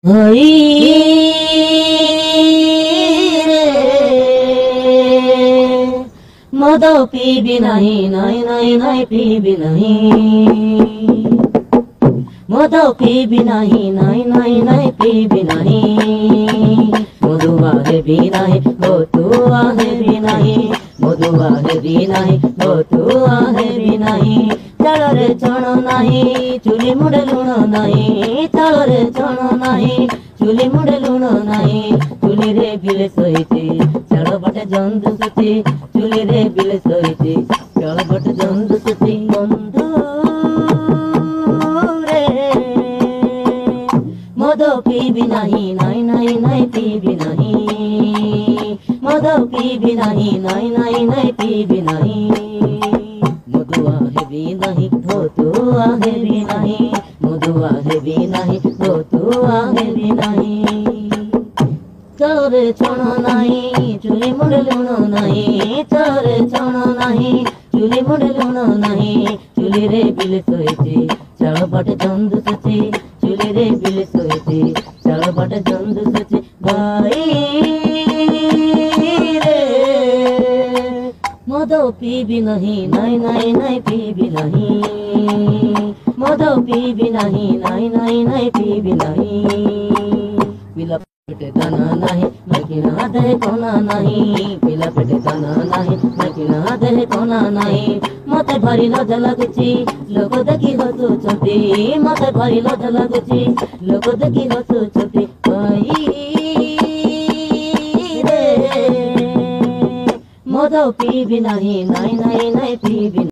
হই রে মদ পিবি নাহি নাই নাই নাই পিবি নাহি মদ পিবি নাহি নাই নাই নাই পিবি নাহি মধুয়া হেবি নাহি বতুয়া হেবি নাহি মধুয়া হেবি নাহি বতুয়া হেবি নাহি চাଳରେ ଚଣ ନାହିଁ ଚୁଲି ମୁଣ୍ଡେ ଲୁଣ ନାହିଁ ଚାଳରେ ଚଣ ନାହିଁ ଚୁଲି ମୁଣ୍ଡେ ଲୁଣ ନାହିଁ ଚୁଲିରେ ବିଲେ ଶୋଇଛି ଚାଳ ପଟେ ଜନ୍ତୁ ସୁତି ଚୁଲିରେ ବିଲେ ଶୋଇଛି ଚାଳ ପଟେ ଜନ୍ତୁ ସୁତି ବନ୍ଧୁ ରେ ମଦ ପିଇବି ନାହିଁ ନାଇଁ ନାଇଁ ନାଇଁ ପିଇବି ନାହିଁ ମଦ ପିଇବି ନାହିଁ ନାଇଁ ନାଇଁ ନାଇଁ ପିଇବି ନାହିଁ ମଧୁଆ ହେବି ନାହିଁ ଭତୁଆ ହେବି ନାହିଁ ମଧୁଆ ହେବି ନାହିଁ ଭତୁଆ ହେବି ନାହିଁ ଚାଳରେ ଛଣ ନାହିଁ ଚୁଲି ମୁଣ୍ଡେ ଲୁଣ ନାହିଁ ଚାଳରେ ଛଣ ନାହିଁ ଚୁଲି ମୁଣ୍ଡେ ଲୁଣ ନାହିଁ ଚୁଲିରେ ବିଲେ ଶୋଇଛି ଚାଳ ପଟେ ଜନ୍ତୁ ସୁଚି ଚୁଲିରେ ବିଲେ ଶୋଇଛି ଚାଳ ପଟେ ଜନ୍ତୁ ସୁଚି ଭାଇ মদ পিবি নাহি নাই নাই নাই পিবি নাহি মদ পিবি নাহি নাই নাই নাই পিবি নাহি পিলা পেটে দানা নাহি নাকিনা দেহে কোনা নাহি পিলা পেটে দানা নাহি নাকিনা দেহে কোনা নাহি মতে ভারি লজ্জা লাগুଛି লোক দেখি হସୁଛନ୍ତି মতে ভারি লজ্জା ଲାଗୁଛି লোক দেখি হସୁଛନ୍ତି মদ পিবি নাহি নাই নাই নাই পিবি